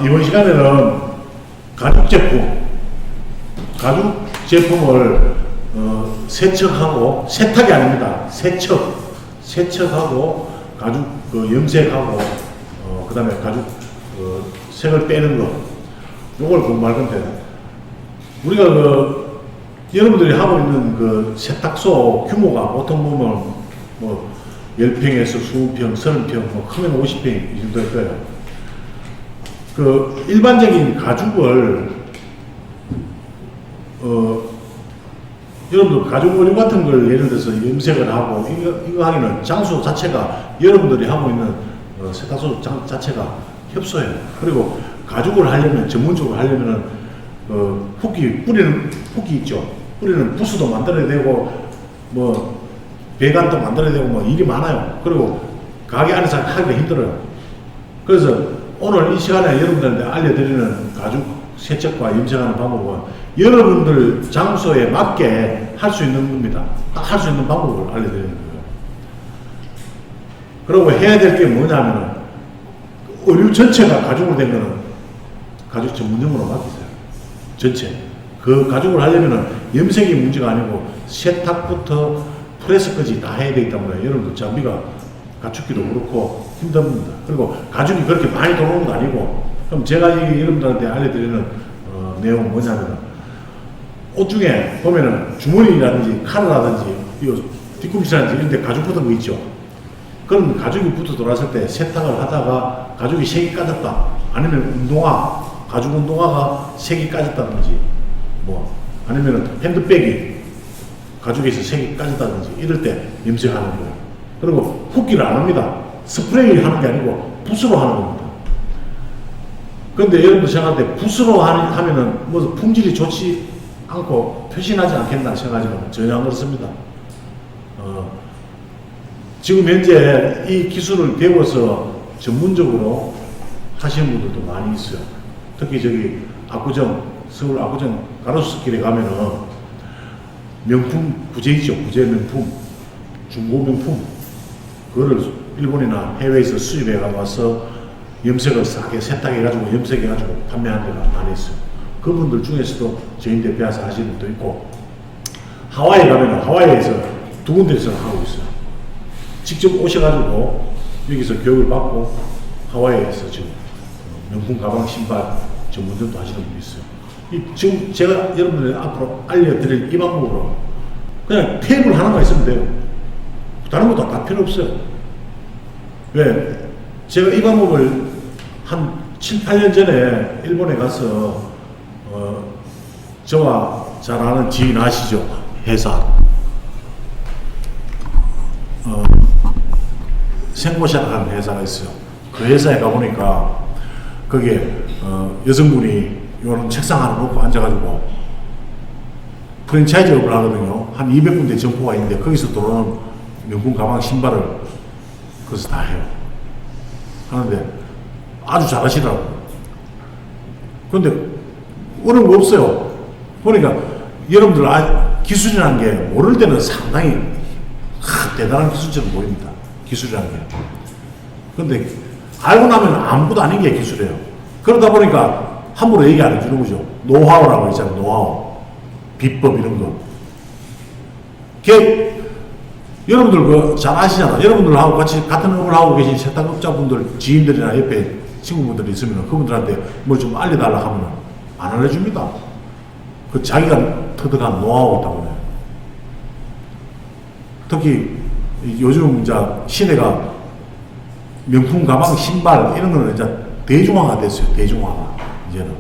이번 시간에는 가죽 제품을 세척하고, 세탁이 아닙니다. 세척하고, 가죽 염색하고, 그 다음에 가죽 색을 빼는 거, 요걸 공부할 건데, 우리가 여러분들이 하고 있는 세탁소 규모가 보통 보면 10평에서 20평, 30평, 크면 50평 이 정도일 거예요. 일반적인 가죽을, 여러분들 가죽 의류 같은 걸 예를 들어서 염색을 하고, 이거 하기는 장소 자체가, 여러분들이 하고 있는 세탁소 자체가 협소해요. 그리고 가죽을 하려면, 전문적으로 하려면은, 후기 있죠. 뿌리는 부스도 만들어야 되고, 배관도 만들어야 되고, 일이 많아요. 그리고 가게 안에서 하기가 힘들어요. 그래서 오늘 이 시간에 여러분들한테 알려드리는 가죽 세척과 염색하는 방법은 여러분들 장소에 맞게 할 수 있는 겁니다. 할 수 있는 방법을 알려드리는 거예요. 그리고 해야 될 게 뭐냐면은, 의류 전체가 가죽으로 된 거는 가죽 전문점으로 맡기세요. 전체. 그 가죽을 하려면은 염색이 문제가 아니고 세탁부터 프레스까지 다 해야 되기 때문에 여러분들 장비가 갖추기도 그렇고 힘듭니다. 그리고 가죽이 그렇게 많이 들어오는 것도 아니고, 그럼 제가 여러분들한테 알려드리는 내용은 뭐냐면은, 옷 중에 보면은 주머니라든지 칼이라든지 뒤꿈치라든지 이런 데 가죽 붙은 거 있죠. 그런 가죽이 붙어 들어왔을 때 세탁을 하다가 가죽이 색이 까졌다, 아니면 가죽 운동화가 색이 까졌다든지, 아니면 핸드백이 가죽에서 색이 까졌다든지 이럴 때 염색하는 거예요. 그리고 붓기를 안 합니다. 스프레이 하는 게 아니고 붓으로 하는 겁니다. 그런데 여러분들 생각할 때 붓으로 하면은 품질이 좋지 않고 표시나지 않겠나 생각하지만 전혀 안 그렇습니다. 지금 현재 이 기술을 배워서 전문적으로 하시는 분들도 많이 있어요. 특히 서울 압구정 가로수길에 가면은 명품 부재 있죠. 부재 명품, 중고 명품, 그거를 일본이나 해외에서 수입해 가서 염색을 싸게 세탁해가지고 염색해가지고 판매하는 데가 많이 있어요. 그분들 중에서도 저희한테 배워서 하시는 분도 있고, 하와이에 가면은 하와이에서 두 군데에서 하고 있어요. 직접 오셔가지고 여기서 교육을 받고 하와이에서 지금 명품 가방, 신발 전문점도 하시는 분이 있어요. 지금 제가 여러분들 앞으로 알려드릴 이 방법으로 그냥 테이블 하나만 있으면 돼요. 다른 것도 다 필요 없어요. 왜? 제가 이 방법을 한 7, 8년 전에 일본에 가서 저와 잘 아는 지인 아시죠? 회사 생고샤라는 회사가 있어요. 그 회사에 가보니까 거기에 여성분이 이런 책상 하나 놓고 앉아가지고 프랜차이즈업을 하거든요. 한 200군데 점포가 있는데 거기서 들어오는 명품 가방, 신발을 거기서 다 해요. 하는데 아주 잘하시더라고요. 그런데 어려운 거 없어요. 보니까 여러분들 기술이라는 게 모를 때는 상당히 대단한 기술처럼 보입니다. 기술이라는 게. 그런데 알고 나면 아무것도 아닌 게 기술이에요. 그러다 보니까 함부로 얘기 안 해주는 거죠. 노하우라고 있잖아요. 노하우. 비법 이런 거. 여러분들 잘 아시잖아. 여러분들하고 같이 같은 업을 하고 계신 세탁업자분들, 지인들이나 옆에 친구분들이 있으면 그분들한테 뭘 좀 알려달라 하면 안 알려줍니다. 자기가 터득한 노하우가 있다고 해요. 특히 요즘 이제 시대가 명품 가방, 신발 이런 거는 이제 대중화가 됐어요. 대중화가 이제는.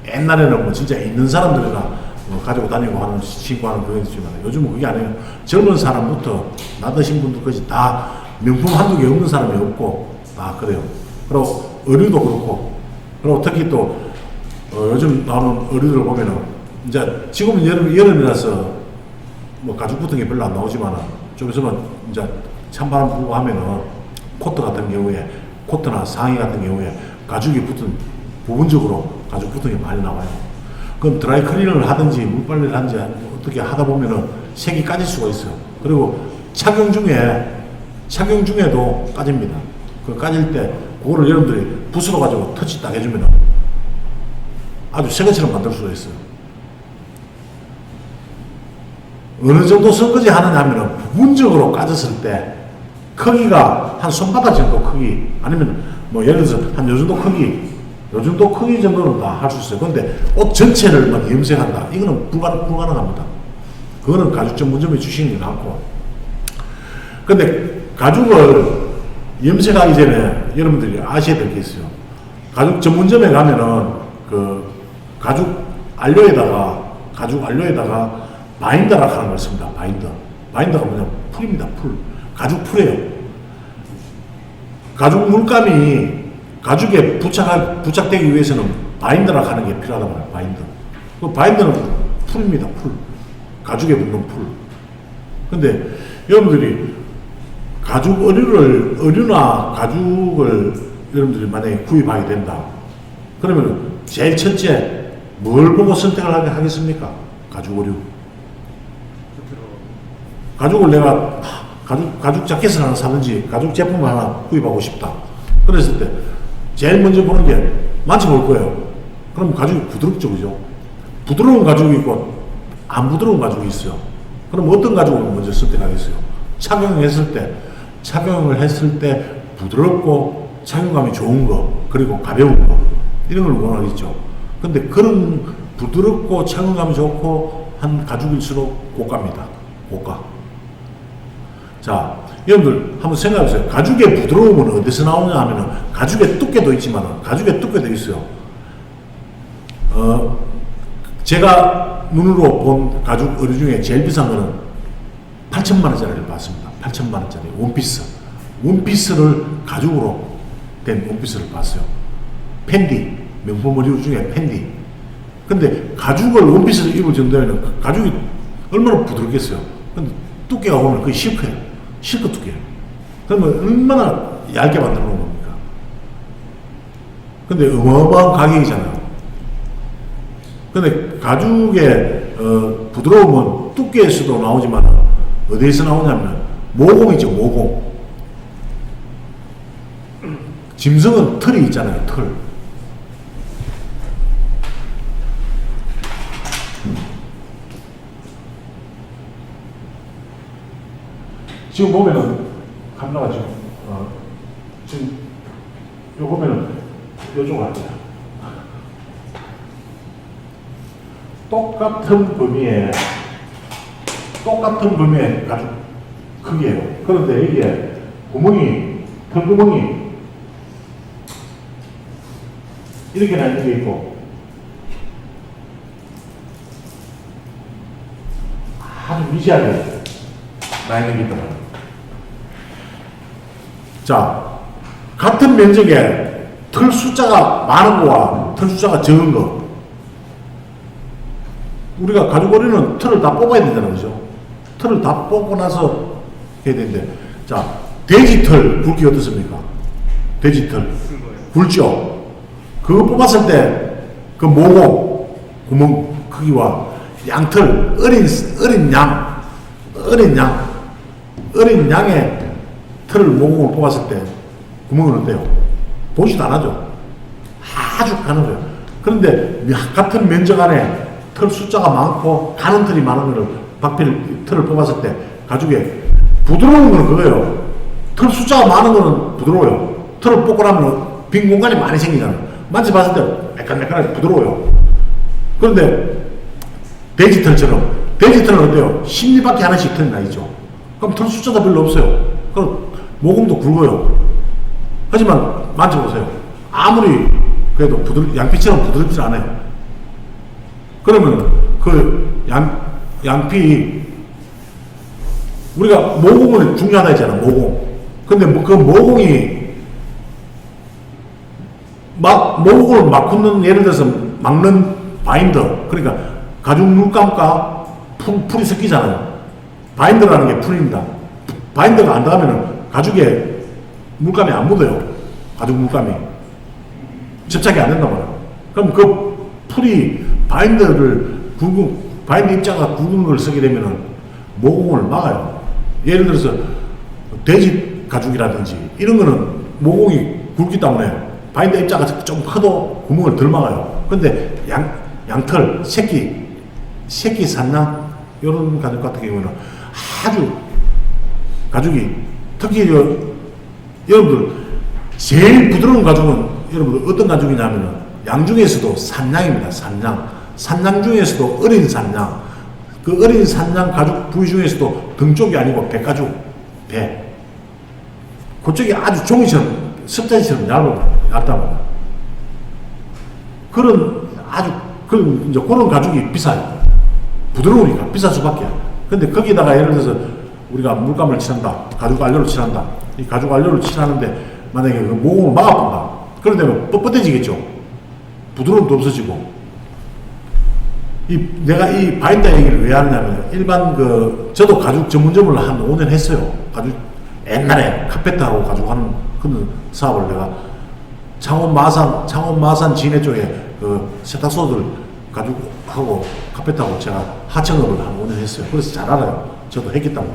옛날에는 진짜 있는 사람들이나 가지고 다니고 하는, 신고 하는 그게 있지만 요즘은 그게 아니에요. 젊은 사람부터 나드신 분들까지 다 명품 한두 개 없는 사람이 없고 다 그래요. 그리고 의류도 그렇고, 그리고 특히 또 요즘 나오는 의류들을 보면은 이제 지금은 여름이라서 가죽 붙은 게 별로 안 나오지만 좀 있으면 이제 찬바람 불고 하면은 코트 같은 경우에, 코트나 상의 같은 경우에 가죽이 붙은, 부분적으로 가죽 붙은 게 많이 나와요. 그럼 드라이 클리닝을 하든지 물빨래를 하든지 어떻게 하다 보면은 색이 까질 수가 있어요. 그리고 착용 중에 착용 중에도 까집니다. 그 까질 때 그거를 여러분들이 붓으로 가지고 터치 딱 해주면 아주 새 것처럼 만들 수가 있어요. 어느 정도 설거지 하느냐 하면은 부분적으로 까졌을 때 크기가 한 손바닥 정도 크기 아니면 뭐 예를 들어서 한 요 정도 크기 정도는 다 할 수 있어요. 근데 옷 전체를 막 염색한다. 이거는 불가능합니다. 그거는 가죽 전문점에 주시는 게 낫고. 근데 가죽을 염색하기 전에 여러분들이 아셔야 될 게 있어요. 가죽 전문점에 가면은 그 가죽 안료에다가 바인더라고 하는 걸 씁니다. 바인더가 뭐냐? 풀입니다. 가죽 풀이에요. 가죽 물감이 가죽에 부착되기 위해서는 바인더라고 하는 게 필요하다고 해요. 그 바인더는 풀입니다. 가죽에 붙는 풀. 근데 여러분들이 의류나 가죽을 여러분들이 만약에 구입하게 된다. 그러면 제일 첫째 뭘 보고 선택을 하겠습니까? 가죽 의류. 가죽을 내가 가죽 자켓을 하나 사든지 가죽 제품을 하나 구입하고 싶다. 그랬을 때 제일 먼저 보는 게 만져볼 거예요. 그럼 가죽이 부드럽죠, 그죠? 부드러운 가죽이 있고 안 부드러운 가죽이 있어요. 그럼 어떤 가죽을 먼저 선택하겠어요? 착용을 했을 때 부드럽고 착용감이 좋은 거, 그리고 가벼운 거, 이런 걸 원하겠죠. 근데 그런 부드럽고 착용감이 좋고 한 가죽일수록 고가입니다. 고가. 자, 여러분들 한번 생각해 보세요. 가죽의 부드러움은 어디서 나오냐 하면은 가죽의 두께도 있지만 가죽의 두께도 있어요. 제가 눈으로 본 가죽 의류 중에 제일 비싼 거는 8천만 원짜리를 봤습니다. 8천만 원짜리 원피스를 가죽으로 된 원피스를 봤어요. 팬디, 명품 의류 중에 팬디. 근데 가죽을 원피스를 입을 정도면 가죽이 얼마나 부드럽겠어요. 근데 두께가 보면 거의 실크예요. 실크 두께예요. 그러면 얼마나 얇게 만들어 놓은 겁니까? 근데 어마어마한 가격이잖아요. 근데 가죽의 부드러움은 두께에서도 나오지만 어디에서 나오냐면 모공이죠. 모공. 짐승은 털이 있잖아요. 털. 지금 보면은 카메라가 지금 요 보면은 요쪽으로 할게요. 똑같은 범위의 가죽 크기예요. 그런데 이게 털구멍이 이렇게 나 있는 게 있고 아주 미세하게 나 있는 게 있더라고요. 자, 같은 면적에 털 숫자가 많은 거와 털 숫자가 적은 거. 우리가 가죽 의류는 털을 다 뽑아야 되잖아요. 그죠? 털을 다 뽑고 나서 해야 되는데, 자, 돼지털 굵기 어떻습니까? 돼지털. 굵죠? 그거 뽑았을 때 그 모공, 구멍 크기와 양털, 어린 양의 털을 모공을 뽑았을 때 구멍은 어때요? 보지도 안 하죠? 아주 가늘어요. 그런데 같은 면적 안에 털 숫자가 많고 가는 털이 많은 털을 뽑았을 때 가죽에 부드러운 건 그거예요. 털 숫자가 많은 거는 부드러워요. 털을 뽑고 나면 빈 공간이 많이 생기잖아요. 만져봤을 때 매끈매끈하게 부드러워요. 그런데 돼지털은 어때요? 10리밖에 하나씩 털이 나 있죠. 그럼 털 숫자도 별로 없어요. 그럼 모공도 굵어요. 하지만 만져보세요. 아무리 그래도 양피처럼 부드럽지 않아요. 그러면 그 양피 우리가 모공을 중요하다 했잖아. 모공. 근데 그 모공이 모공을 막 굳는, 예를 들어서 막는 바인더, 그러니까 가죽 물감과 풀이 섞이잖아요. 바인더라는 게 풀입니다. 바인더가 안 닿으면 가죽에 물감이 안 묻어요. 가죽 물감이 접착이 안 된단 말이에요. 그럼 그 풀이 바인더 입자가 굵은 걸 쓰게 되면 모공을 막아요. 예를 들어서 돼지 가죽이라든지 이런 거는 모공이 굵기 때문에 바인더 입자가 좀 커도 구멍을 덜 막아요. 근데 양털, 새끼 산낭 이런 가죽 같은 경우는 아주 가죽이 특히 여러분들 제일 부드러운 가죽은 여러분들 어떤 가죽이냐면은 양 중에서도 산양입니다. 산양 중에서도 어린 산양. 그 어린 산양 가죽 부위 중에서도 등 쪽이 아니고 배 가죽, 배. 그쪽이 아주 종이처럼, 습자지처럼 얇답니다. 그런 가죽이 비싸요. 부드러우니까 비쌀 수밖에. 근데 거기다가 예를 들어서 우리가 물감을 칠한다. 가죽 알료를 칠한다. 이 가죽 알료를 칠하는데 만약에 그 모공을 막아본다. 그런 데면 뻣뻣해지겠죠. 부드러움도 없어지고. 내가 이 바인더 얘기를 왜 하느냐면 일반 저도 가죽 전문점을 한 5년 했어요. 가죽 옛날에 카페트하고 가죽 하는 그런 사업을 내가 창원 마산 진해 쪽에 세탁소들 가죽하고 카페트하고 제가 하청업을 한 5년 했어요. 그래서 잘 알아요. 저도 했기 때문에.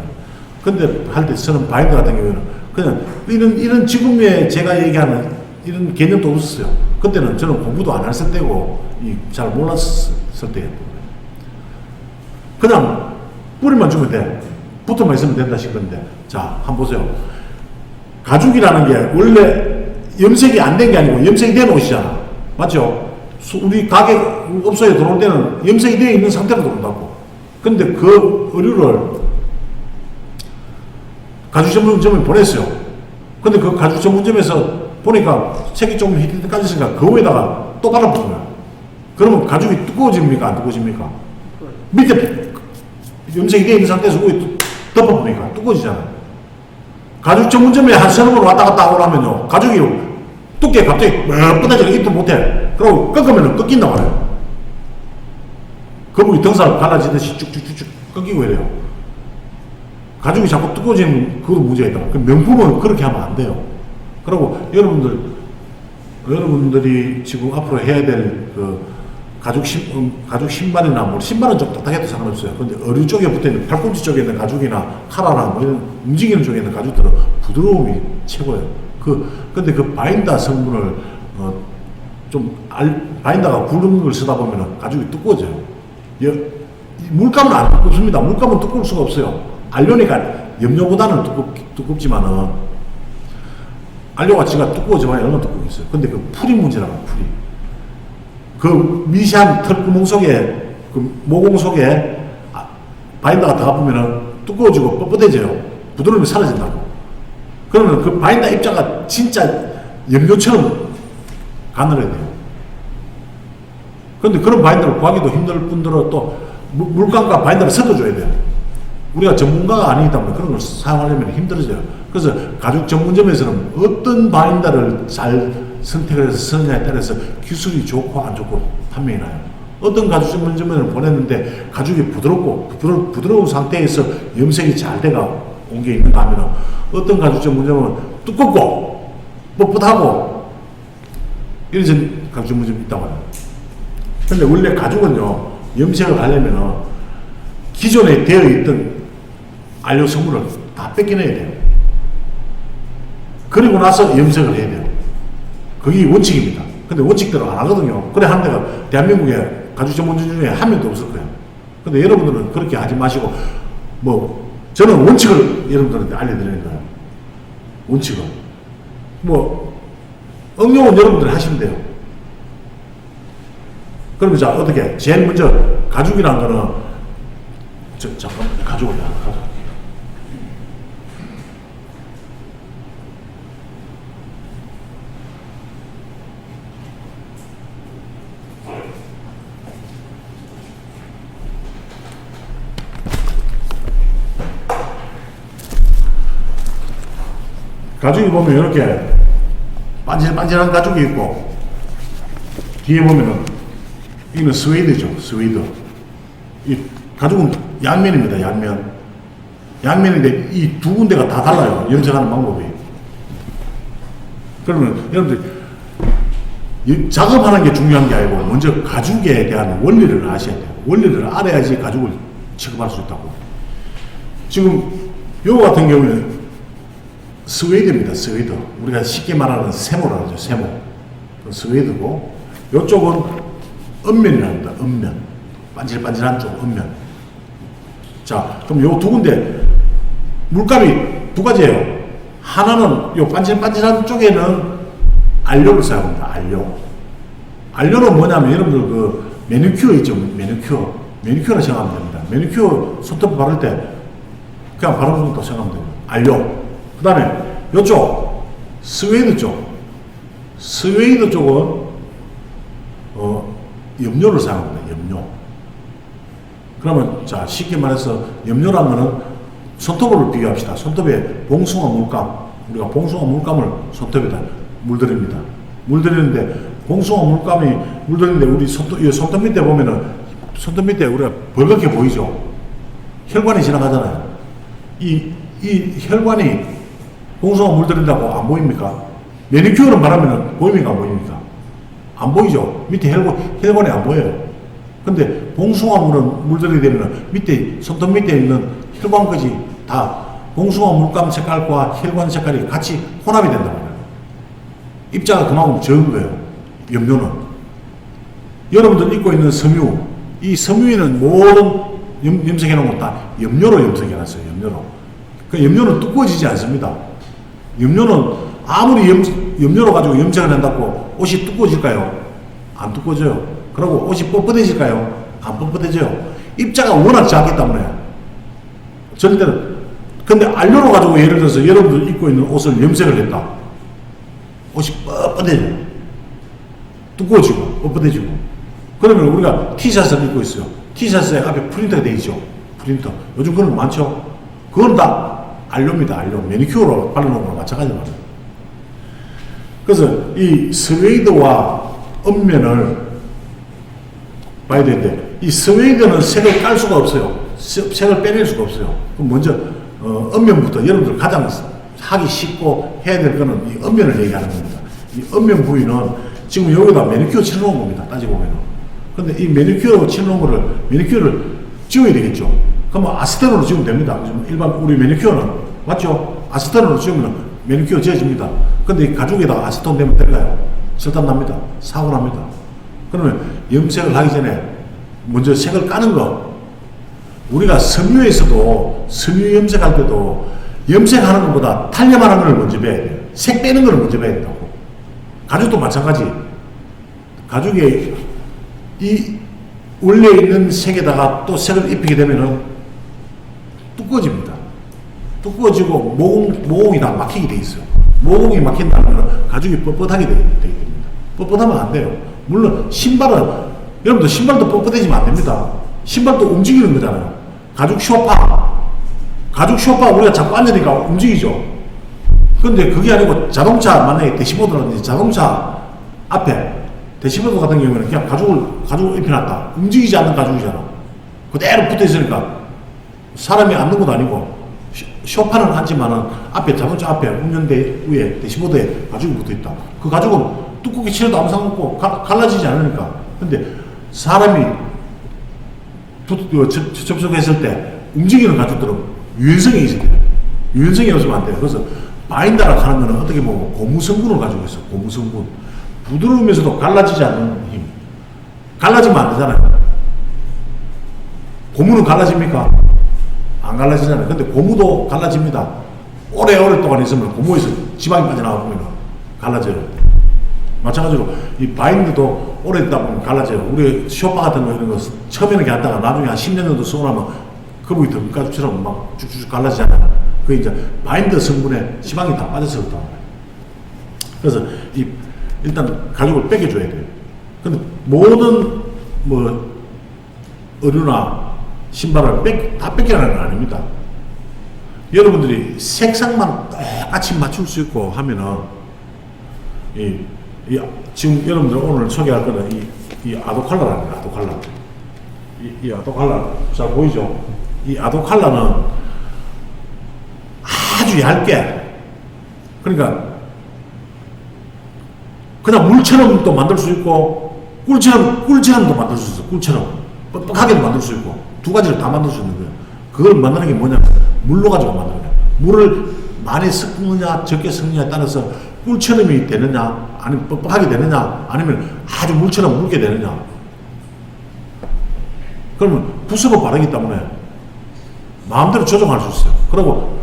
근데 할 때 저는 바인더 같은 경우에는 그냥 이런 지금의 제가 얘기하는 이런 개념도 없었어요. 그때는 저는 공부도 안 했을 때고 잘 몰랐을 때였던 거예요. 그냥 뿌리만 주면 돼. 붙어만 있으면 된다 싶었는데 자 한번 보세요. 가죽이라는 게 원래 염색이 안 된 게 아니고 염색이 된 옷이잖아. 맞죠? 우리 가게 업소에 들어올 때는 염색이 되어 있는 상태로 들어온다고. 근데 그 의류를 가죽 전문점에 보냈어요. 근데 그 가죽 전문점에서 보니까 색이 좀 까졌으니까 그 위에다가 또 발라붙은 거야. 그러면 가죽이 두꺼워집니까? 안 두꺼워집니까? 밑에 염색이 되어 있는 상태에서 위에 덮어보니까 두꺼워지잖아. 가죽 전문점에 한 서너 번 왔다 갔다 하고 나면요. 가죽이 두께 갑자기 뻗어지고 입도 못해. 그리고 꺾으면 꺾인단 말이에요. 거북이 등살 갈라지듯이 쭉쭉쭉쭉 꺾이고 이래요. 가죽이 자꾸 두꺼워지는 그것도 문제가 있다. 그 명품은 그렇게 하면 안 돼요. 그리고 여러분들이 지금 앞으로 해야 될 가죽 신발이나 뭐 신발은 좀 딱딱해도 상관없어요. 근데 어류 쪽에 붙어있는 팔꿈치 쪽에 있는 가죽이나 카라나 뭐 이런 움직이는 쪽에 있는 가죽들은 부드러움이 최고예요. 근데 그 바인더 성분을 바인더가 굵은 걸 쓰다 보면 가죽이 두꺼워져요. 물감은 안 두껍습니다. 물감은 두꺼울 수가 없어요. 알료니까 염료보다는 두껍지만은 알료가 지가 두꺼워지면 얼마나 두꺼우겠어요. 근데 그 풀이 문제라고, 풀이. 그 미세한 털구멍 속에, 그 모공 속에 바인더가 들어가 보면은 두꺼워지고 뻣뻣해져요. 부드러움이 사라진다고. 그러면 그 바인더 입자가 진짜 염료처럼 가늘어야 돼요. 그런데 그런 바인더를 구하기도 힘들 뿐더러 또 물감과 바인더를 섞어줘야 돼요. 우리가 전문가가 아니기 때문에 그런 걸 사용하려면 힘들어져요. 그래서 가죽 전문점에서는 어떤 바인더를 잘 선택을 해서 쓰느냐에 따라서 기술이 좋고 안 좋고 판명이 나요. 어떤 가죽 전문점에는 보냈는데 가죽이 부드러운 상태에서 염색이 잘 돼가 온 게 있는가 하면 어떤 가죽 전문점은 두껍고 뻣뻣하고 이런 가죽 전문점이 있다고 해요. 근데 원래 가죽은요, 염색을 하려면 기존에 되어 있던 알료 성분을 다 뺏겨내야 돼요. 그리고 나서 염색을 해야 돼요. 그게 원칙입니다. 근데 원칙대로 안 하거든요. 그래 하는 데가 대한민국에 가죽 전문점 중에 한 명도 없을 거예요. 근데 여러분들은 그렇게 하지 마시고, 저는 원칙을 여러분들한테 알려드리는 거예요. 원칙을. 응용은 여러분들이 하시면 돼요. 그러면 자, 어떻게? 제일 먼저 가죽이라는 거는, 잠깐, 가죽을 가져갈게요. 가죽이 보면 이렇게 반질반질한 가죽이 있고, 뒤에 보면은 이거는 스웨이드죠, 스웨이드. 이 가죽은 양면입니다, 양면. 양면인데 이 두 군데가 다 달라요, 염색하는 방법이. 그러면 여러분들 작업하는 게 중요한 게 아니고 먼저 가죽에 대한 원리를 아셔야 돼요. 원리를 알아야지 가죽을 취급할 수 있다고. 지금 요거 같은 경우에는 스웨이드입니다. 스웨이드. 우리가 쉽게 말하는 세모라고 하죠. 세모. 스웨이드고, 이쪽은 은면이랍니다. 은면. 반질반질한 쪽, 은면. 자, 그럼 요 두 군데, 물감이 두 가지예요. 하나는 요 반질반질한 쪽에는 안료를 사용합니다. 안료. 안료는 뭐냐면, 여러분들 그 매니큐어 있죠. 매니큐어를 생각하면 됩니다. 매니큐어 손톱 바를 때, 그냥 바르는 것도 생각하면 됩니다. 안료. 그 다음에 요쪽 스웨이드 쪽은 염료를 사용합니다. 염료. 그러면 자 쉽게 말해서 염료라면은 손톱을 비교합시다. 손톱에 봉숭아 물감, 우리가 봉숭아 물감을 손톱에다 물들입니다. 물들이는데 봉숭아 물감이 물들이는데 우리 손톱 밑에 보면은 손톱 밑에 우리가 벌겋게 보이죠. 혈관이 지나가잖아요. 이 혈관이 봉숭아 물들인다고 안 보입니까? 매니큐어를 말하면 보입니까? 안 보입니까? 안 보이죠? 밑에 혈관이 안 보여요. 근데 봉숭아 물은 물들이 되면 밑에, 손톱 밑에 있는 혈관까지 다 봉숭아 물감 색깔과 혈관 색깔이 같이 혼합이 된단 말이에요. 입자가 그만큼 적은 거예요. 염료는. 여러분들 입고 있는 섬유, 이 섬유에는 모든 염색해 놓은 거 다 염료로 염색해 놨어요. 염료로. 그 염료는 두꺼워지지 않습니다. 염료는 아무리 염료로 가지고 염색을 한다고 옷이 두꺼워질까요? 안 두꺼워져요. 그리고 옷이 뻣뻣해질까요? 안 뻣뻣해져요. 입자가 워낙 작기 때문에. 절대로. 근데 안료로 가지고 예를 들어서 여러분들 입고 있는 옷을 염색을 했다. 옷이 뻣뻣해져요. 두꺼워지고 뻣뻣해지고. 그러면 우리가 티셔츠를 입고 있어요. 티셔츠에 앞에 프린터가 되어 있죠. 프린터. 요즘 그런 거 많죠. 그건 다 안료입니다. 안료. 매니큐어로 바르는 거랑 마찬가지로. 그래서 이 스웨이드와 은면을 봐야 되는데, 이 스웨이드는 색을 깔 수가 없어요. 색을 빼낼 수가 없어요. 그럼 먼저 은면부터 여러분들 가장 하기 쉽고 해야 될 거는 이 은면을 얘기하는 겁니다. 이 은면 부위는 지금 여기다 매니큐어 치러놓은 겁니다. 따지고 보면. 근데 이 매니큐어 치러놓은 거를, 매니큐어를 지워야 되겠죠. 그러면 아세톤으로 지우면 됩니다. 일반 우리 매니큐어는 맞죠? 아세톤으로 지우면 매니큐어 지어집니다. 근데 가죽에다가 아세톤 되면 될까요? 절단 납니다. 사고 납니다. 그러면 염색을 하기 전에 먼저 색을 까는 거. 우리가 섬유에서도 섬유 염색할 때도 염색하는 것보다 탄력하는 걸 먼저 배워야 돼요. 색 빼는 걸 먼저 배워야 된다고. 가죽도 마찬가지. 가죽에 이 원래 있는 색에다가 또 색을 입히게 되면은 두꺼워집니다. 두꺼워지고 모공이 다 막히게 돼 있어요. 모공이 막힌다면 가죽이 뻣뻣하게 되게 됩니다. 뻣뻣하면 안 돼요. 물론 신발은, 여러분들 신발도 뻣뻣해지면 안 됩니다. 신발도 움직이는 거잖아요. 가죽 쇼파 우리가 자꾸 앉으니까 움직이죠. 근데 그게 아니고 자동차, 만약에 대시보드라든지 자동차 앞에 대시보드 같은 경우에는 그냥 가죽을 입혀놨다. 움직이지 않는 가죽이잖아. 그대로 붙어 있으니까 사람이 앉는 것도 아니고, 쇼파는 앉지만은 앞에, 자동차 앞에 운전대 위에 대시보드에 가죽이 붙어 있다. 그 가죽은 두껍게 칠해도 아무 상관없고 갈라지지 않으니까. 근데 사람이 접촉했을 때 움직이는 가죽들은 유연성이 있어야 돼요. 유연성이 없으면 안 돼요. 그래서 바인더라 하는 거는 어떻게 보면 고무성분을 가지고 있어요. 고무성분. 부드러우면서도 갈라지지 않는 힘. 갈라지면 안 되잖아요. 고무는 갈라집니까? 안 갈라지잖아요. 근데 고무도 갈라집니다. 오랫동안 있으면 고무에서 지방이 빠져나가면 갈라져요. 마찬가지로 이 바인드도 오래 있다 보면 갈라져요. 우리 쇼파 같은 거 이런 거 처음에는 이렇게 하다가 나중에 한 10년 정도 쓰고 나면 거북이 털가죽처럼 막 쭉쭉 갈라지잖아요. 그게 이제 바인드 성분에 지방이 다 빠져서 그렇다. 그래서 일단 가죽을 뺏겨줘야 돼요. 근데 모든 의류나 신발을 다 뺏기라는 건 아닙니다. 여러분들이 색상만 똑같이 맞출 수 있고 하면은 지금 여러분들 오늘 소개할 거는 이 아도칼라랍니다. 아도칼라. 이 아도칼라 잘 보이죠? 이 아도칼라는 아주 얇게, 그러니까 그냥 물처럼도 만들 수 있고 꿀처럼도 만들 수 있어. 꿀처럼 뻑뻑하게도 만들 수 있고 두 가지를 다 만들 수 있는 거예요. 그걸 만드는 게 뭐냐면 물로 가지고 만드는 거예요. 물을 많이 섞느냐 적게 섞느냐에 따라서 꿀처럼이 되느냐 아니면 뻑뻑하게 되느냐 아니면 아주 물처럼 묽게 되느냐. 그러면 붓으로 바르기 때문에 마음대로 조정할 수 있어요. 그리고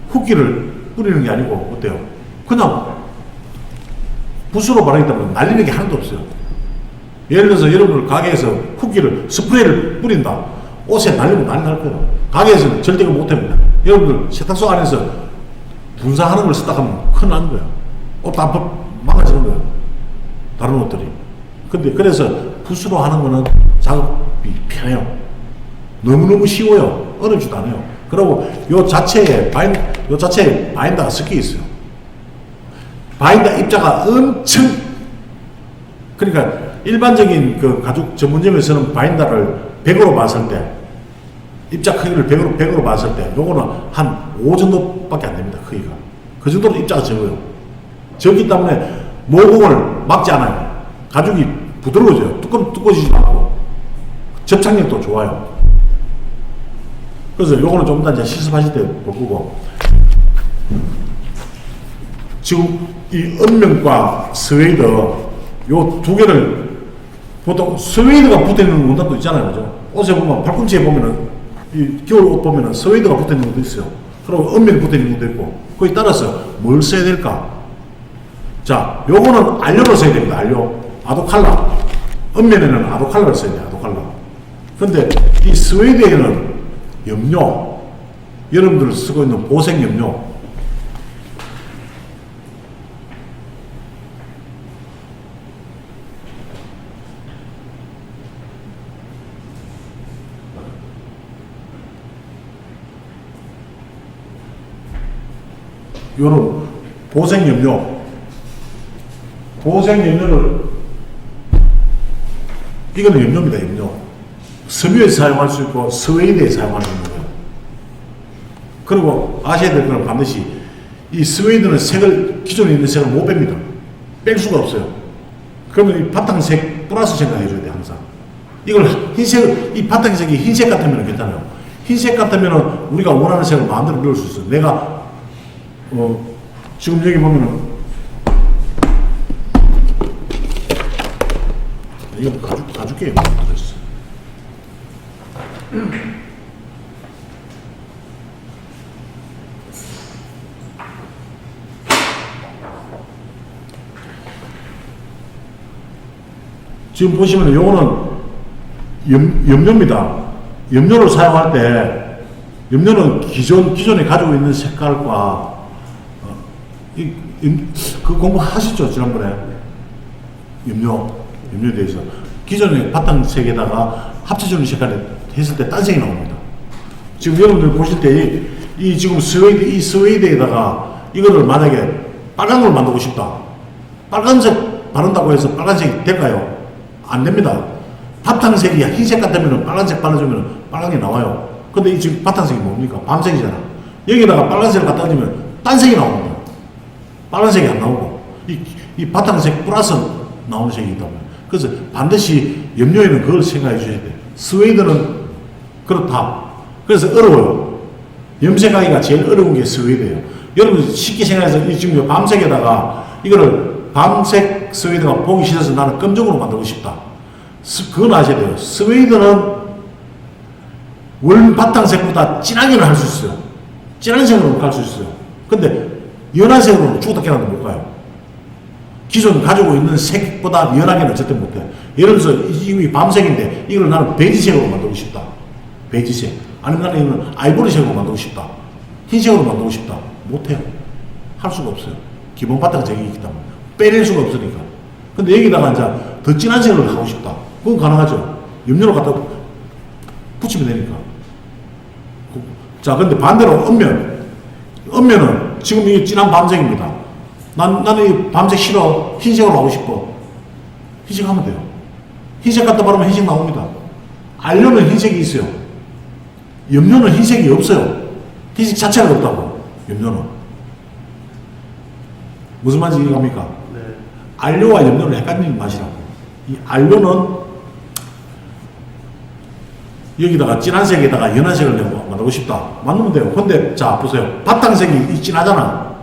붓기를 뿌리는 게 아니고 어때요? 그냥 붓으로 바르기 때문에 날리는 게 하나도 없어요. 예를 들어서 여러분들 가게에서 붓기를 스프레이를 뿌린다. 옷에 날리면 난리 날 거예요. 가게에서는 절대 못합니다. 여러분들 세탁소 안에서 분사하는 걸 쓰다 하면 큰일 나는 거예요. 옷 다 망가지는 거예요. 다른 옷들이. 근데 그래서 붓으로 하는 거는 작업이 편해요. 너무너무 쉬워요. 어렵지도 않아요. 그리고 요 자체에 바인더가 섞여 있어요. 바인더 입자가 엄청, 그러니까 일반적인 그 가죽 전문점에서는 바인더를 100으로 봤을 때, 입자 크기를 100으로 봤을 때, 요거는 한 5 정도밖에 안 됩니다. 크기가. 그 정도로 입자가 적어요. 적기 때문에 모공을 막지 않아요. 가죽이 부드러워져요. 두꺼워지지 않고. 접착력도 좋아요. 그래서 요거는 좀 이따 이제 실습하실 때 볼 거고. 지금 이 은면과 스웨이드, 요 두 개를 보통 스웨이드가 붙어 있는 원단도 있잖아요. 그죠? 옷에 보면, 팔꿈치에 보면은, 이 겨울 옷 보면은 스웨이드가 붙어 있는 것도 있어요. 그리고 은면이 붙어 있는 것도 있고. 거기에 따라서 뭘 써야 될까? 자, 요거는 알료를 써야 됩니다. 알료. 아도칼라. 은면에는 아도칼라를 써야 돼요. 아도칼라. 근데 이 스웨이드에는 염료, 여러분들 쓰고 있는 보색 염료, 요런 보색 염료를 이거는 염료입니다. 염료. 섬유에 사용할 수 있고 스웨이드에 사용할 수 있는 거예요. 그리고 아셔야 될 건 반드시 이 스웨이드는 색을, 기존에 있는 색을 못 뺍니다. 뺄 수가 없어요. 그러면 이 바탕색 플러스 생각해 줘야 돼. 항상 이걸 흰색, 이 바탕색이 흰색 같으면 괜찮아요. 흰색 같으면 우리가 원하는 색을 마음대로 넣을 수 있어요. 내가 지금 여기 보면은 이건 가죽계에 들어있어. 지금 보시면 요거는 염료입니다. 염료를 사용할 때 염료는 기존에 가지고 있는 색깔과 그 공부하셨죠? 지난번에 염료에 대해서 기존의 바탕색에다가 합쳐주는 색깔을 했을 때 딴 색이 나옵니다. 지금 여러분들 보실 때 이 지금 스웨이드에다가 이거를 만약에 빨간 걸 만들고 싶다. 빨간색 바른다고 해서 빨간색이 될까요? 안 됩니다. 바탕색이 흰색 같으면 빨간색 발라주면 빨간게 나와요. 근데 이 지금 바탕색이 뭡니까? 밤색이잖아. 여기다가 빨간색을 갖다 주면 딴 색이 나옵니다. 빨간색이 안 나오고 이 바탕색 플러스 나오는 색이기 때문에. 그래서 반드시 염료에는 그걸 생각해 주셔야 돼요. 스웨이드는 그렇다. 그래서 어려워요. 염색하기가 제일 어려운 게 스웨이드예요. 여러분 쉽게 생각해서 지금 밤색에다가 이거를 밤색 스웨이드가 보기 싫어서 나는 검정으로 만들고 싶다. 그건 아셔야 돼요. 스웨이드는 원 바탕색보다 진하게는 할 수 있어요. 진한 색으로 갈 수 있어요. 근데 연한 색으로는 죽었다 깨어나도 못 가요. 기존 가지고 있는 색보다 연하게는 절대 못해. 예를 들어서 이 밤색인데 이걸 나는 베이지색으로 만들고 싶다. 베이지색. 아니면 나는 이걸 아이보리색으로 만들고 싶다. 흰색으로 만들고 싶다. 못해요. 할 수가 없어요. 기본 바탕색이기 때문에. 빼낼 수가 없으니까. 근데 여기다가 이제 더 진한 색으로 하고 싶다. 그건 가능하죠. 염료를 갖다 붙이면 되니까. 자, 근데 반대로 은면은 지금 이 진한 밤색입니다. 나는 이 밤색 싫어. 흰색으로 하고 싶어. 흰색 하면 돼요. 흰색 갖다 바르면 흰색 나옵니다. 알료는 흰색이 있어요. 염료는 흰색이 없어요. 흰색 자체가 없다고. 염료는. 무슨 말인지 이해갑니까? 네. 알료와 염료는 헷갈리는 맛이라고. 이 알료는 여기다가 진한색에다가 연한색을 내고 만들고 싶다. 만들면 돼요. 근데 자 보세요. 바탕색이 진하잖아.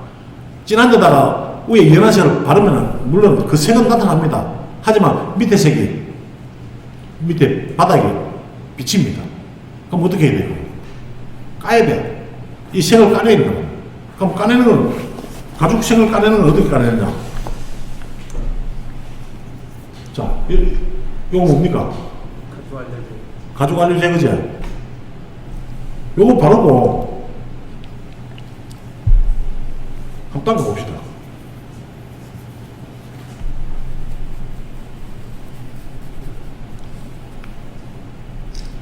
진한 데다가 위에 연한색을 바르면 물론 그 색은 나타납니다. 하지만 밑에 색이 밑에 바닥이 비칩니다. 그럼 어떻게 해야 돼요? 까야 돼. 이 색을 까내는 거. 그럼 까내는 건 가죽 색을 까내는 건 어떻게 까내느냐? 자, 이거 뭡니까? 가죽 알류 제거제. 요거 바르고 한번 닦아봅시다.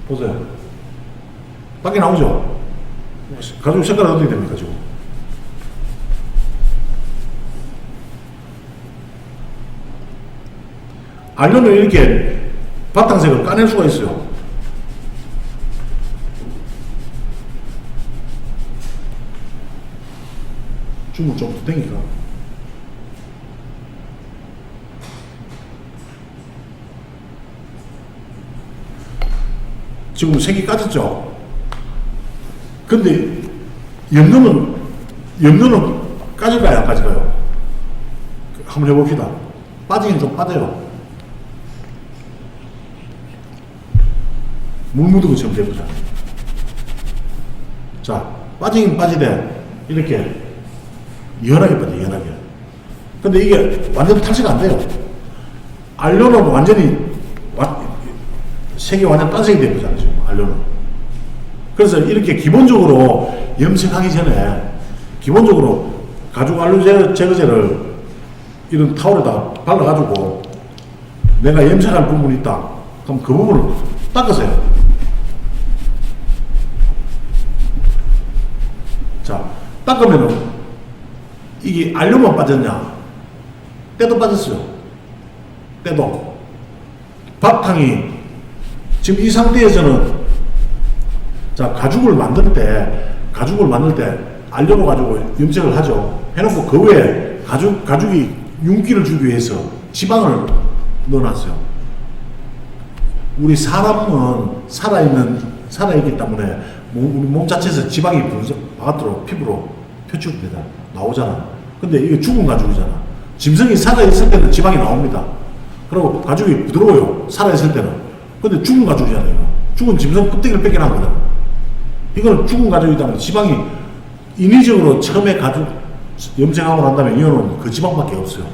보세요. 밖에 나오죠? 가죽 색깔은 어떻게 됩니까, 지금? 알료는 이렇게 바탕색을 까낼 수가 있어요. 줌을 좀 더 당기까? 지금 색이 까졌죠? 근데 염료는 까질까요? 안 까질까요? 한번 해봅시다. 빠지긴 좀 빠져요. 물 묻은 것처럼 돼보자. 자, 빠지긴 빠지되 이렇게 연하게 빠져, 연하게. 근데 이게 완전 탈색 안 돼요. 알료는 완전히 색이 완전 딴색이 되잖아요, 지금 알료는. 그래서 이렇게 기본적으로 염색하기 전에 기본적으로 가죽 알료 제거제를 이런 타올에다 발라가지고 내가 염색할 부분이 있다. 그럼 그 부분을 닦으세요. 자, 닦으면은 이게 알료만 빠졌냐? 때도 빠졌어요. 때도. 바탕이 지금 이 상태에서는 자, 가죽을 만들 때 알료로 가지고 염색을 하죠. 해놓고 그 위에 가죽이 윤기를 주기 위해서 지방을 넣어놨어요. 우리 사람은 살아있기 때문에 우리 몸 자체에서 지방이 바깥으로 피부로 표출되잖아. 나오잖아. 근데 이게 죽은 가죽이잖아. 짐승이 살아있을 때는 지방이 나옵니다. 그리고 가죽이 부드러워요. 살아있을 때는. 근데 죽은 가죽이잖아요. 죽은 짐승 껍데기를 뺏겨놨거든. 이거는 죽은 가죽이다 보니 지방이 인위적으로 처음에 가죽 염색하고 난 다음에 이어놓은 그 지방밖에 없어요.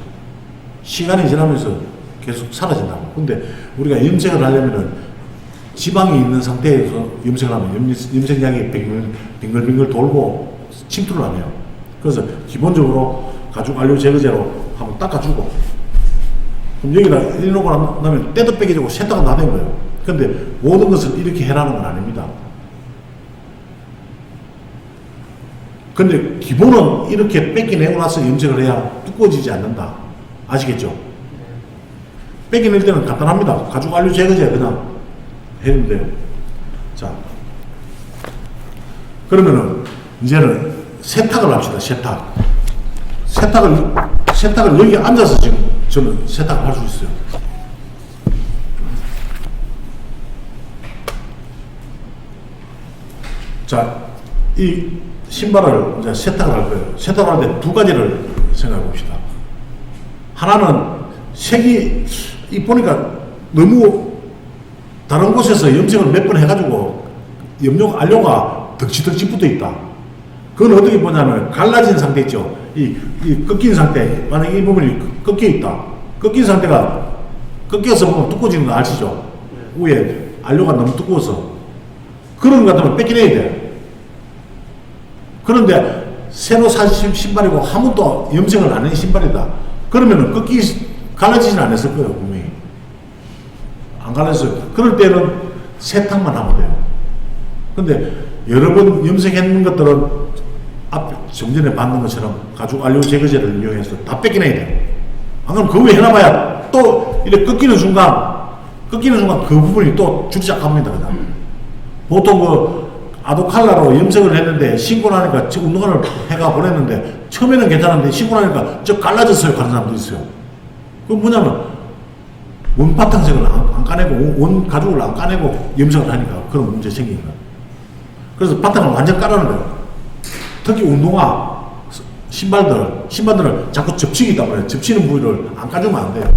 시간이 지나면서 계속 사라진다고. 근데 우리가 염색을 하려면은 지방이 있는 상태에서 염색을 하면 염색약이 빙글빙글 돌고 침투를 안 해요. 그래서 기본적으로 가죽 알료 제거제로 한번 닦아주고, 그럼 여기다 이러고 나면 때도 빼기지고 세탁은 다 된 거예요. 근데 모든 것을 이렇게 해라는 건 아닙니다. 근데 기본은 이렇게 뺏겨내고 나서 염색을 해야 두꺼워지지 않는다. 아시겠죠? 뺏겨낼 때는 간단합니다. 가죽 알료 제거제 그냥 해주면 돼요. 자, 그러면은 이제는 세탁을 합시다. 세탁을 여기 앉아서 지금 저는 세탁을 할 수 있어요. 자, 이 신발을 이제 세탁을 할 거예요. 세탁을 할 때 두 가지를 생각해 봅시다. 하나는 색이 보니까 너무 다른 곳에서 염색을 몇 번 해가지고 알료가 덕지덕지 붙어 있다. 그건 어떻게 보냐면 갈라진 상태 있죠. 이 꺾인 상태. 만약에 이 부분이 꺾여 있다. 꺾인 상태가 꺾여서 보면 두꺼워지는 거 아시죠? 위에 알료가 너무 두꺼워서. 그런 것 같으면 뺏겨내야 돼. 그런데 새로 산 신발이고 한 번도 염색을 안 한 신발이다. 그러면은 갈라지진 않았을 거예요, 분명히. 안 갈라졌어요. 그럴 때는 세탁만 하면 돼요. 근데 여러 번 염색했는 것들은 앞에 좀 전에 봤는 것처럼 가죽 알료 제거제를 이용해서 다 뺏겨내야 돼. 안 그러면 그 위에 해놔봐야 또 이렇게 꺾이는 순간 그 부분이 또 줄이 시작합니다. 보통 그 아도칼라로 염색을 했는데 신고 나니까 지금 운동화를 해가 보냈는데 처음에는 괜찮은데 신고 나니까 저 갈라졌어요. 그런 사람도 있어요. 그건 뭐냐면 원 바탕색을 안 까내고 원 가죽을 안 까내고 염색을 하니까 그런 문제 생기는 거예요. 그래서 바탕을 완전 깔아는 거예요. 특히 운동화 신발들을 자꾸 접치기 때문에 접치는 부위를 안 까주면 안 돼요.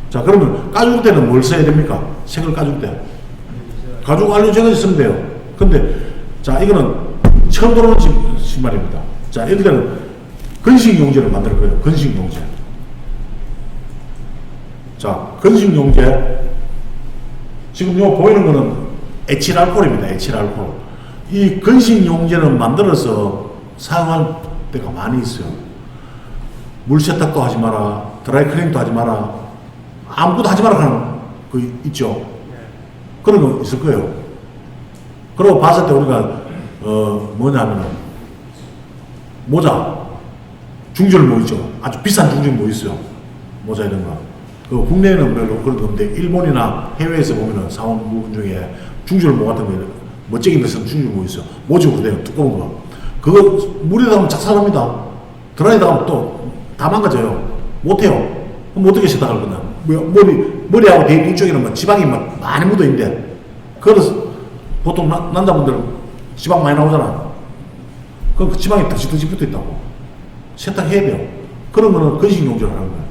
자, 그러면 까줄 때는 뭘 써야 됩니까? 색을 까줄 때 가죽 알루제가 쓰면 돼요. 근데 자, 이거는 처음 들어오는 신발입니다. 자, 이럴 때는 건식 용제를 만들 거예요. 건식 용제. 자, 건식 용제. 지금 요 보이는 거는 에틸 알코올입니다. 에틸 알코올. 이 건식 용제는 만들어서 사용할 때가 많이 있어요. 물 세탁도 하지 마라. 드라이 클리닝도 하지 마라. 아무것도 하지 마라 하는 거 있죠. 그런 거 있을 거예요. 그리고 봤을 때 우리가 뭐냐면은 모자 중절 뭐 있죠. 아주 비싼 중절 뭐 있어요. 모자 이런 거. 그 국내에는 별로 그런 거 없는데 일본이나 해외에서 보면은 사온 부분 중에 중절 모 같은 거 멋지게 비싼 중절 뭐 있어요. 모직으로 된 두꺼운 거. 그거 물에다 하면 작살납니다. 드라이다 하면 또 다 망가져요. 못해요. 그럼 어떻게 세탁할 거냐. 머리하고 대입 이쪽에는 막 지방이 막 많이 묻어 있는데, 그래서 보통 남자분들은 지방 많이 나오잖아. 그럼 그 지방이 덕지덕지 붙어 있다고. 세탁해야 돼요. 그런 거는 건식 용제를 하는 거예요.